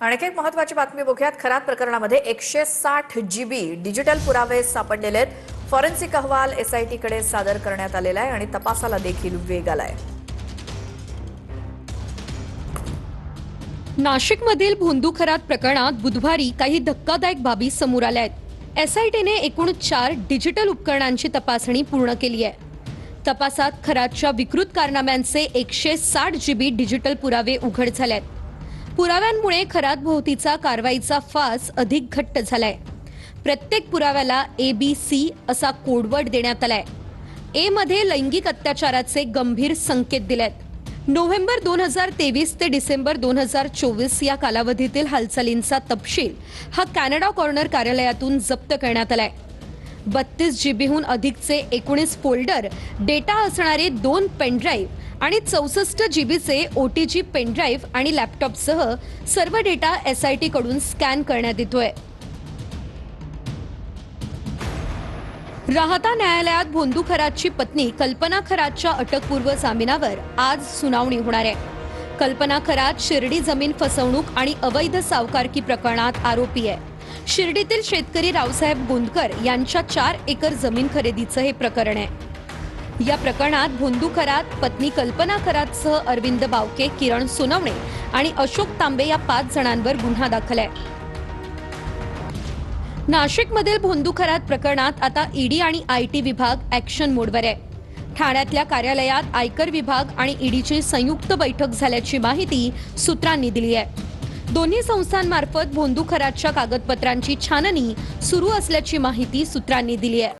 आणखी एक महत्त्वाची बातमी बघूयात। खरात प्रकरणामध्ये 160 GB डिजिटल पुरावे सापडलेले आहेत। फॉरेन्सिक अहवाल SIT कडे सादर करण्यात आलेला आहे आणि तपासाला देखील वेग आलाय। नाशिकमधील भोंदू खरात प्रकरणात बुधवारी काही धक्कादायक बाबी समोर आल्या आहेत। SITने एकूण 4 डिजिटल उपकरणांची तपासणी पूर्ण केली आहे। तपासात खरातच्या विकृत कारनाम्यांचे 160 GB डिजिटल पुरावे उघड झाले आहेत। पुराव्यांमुळे खरात भोवतीचा कारवाईचा फास अधिक घट्ट झालाय। प्रत्येक पुराव्याला ABC असा कोडवर्ड देण्यात आलाय। A मध्ये लैंगिक अत्याचाराचे गंभीर संकेत दिलेत। नोव्हेंबर 2023 ते डिसेंबर 2024 या कालावधीतील हालचालींचा तपशील हा कॅनडा कॉर्नर कार्यालयातून जप्त करण्यात आलाय। 32 GBहून अधिकचे 19 फोल्डर, डेटा असणारे 2 पेनड्राईव्ह आणि 64 GBचे OTG पेनड्राईव्ह आणि लॅपटॉपसह सर्व डेटा SIT कडून स्कॅन करण्यात येतोय। राहता न्यायालयात भोंदू खरातची पत्नी कल्पना खरातच्या अटकपूर्व जामिनावर आज सुनावणी होणार आहे। कल्पना खरात शिर्डी जमीन फसवणूक आणि अवैध सावकारकी प्रकरणात आरोपी आहे। शिर्डीतील शेतकरी रावसाहेब गोंदकर यांच्या 4 एकर जमीन खरेदीचं हे प्रकरण आहे। या प्रकरणात भोंदू खरात, पत्नी कल्पना खरातसह अरविंद बावके, किरण सोनवणे आणि अशोक तांबे या 5 जणांवर गुन्हा दाखल आहे। नाशिकमधील भोंदू खरात प्रकरणात आता ED आणि IT विभाग ॲक्शन मोडवर आहे। ठाण्यातल्या कार्यालयात आयकर विभाग आणि EDची संयुक्त बैठक झाल्याची माहिती सूत्रांनी दिली आहे। दोन्ही संस्थांमार्फत भोंदू खरातच्या कागदपत्रांची छाननी सुरू असल्याची माहिती सूत्रांनी दिली आहे।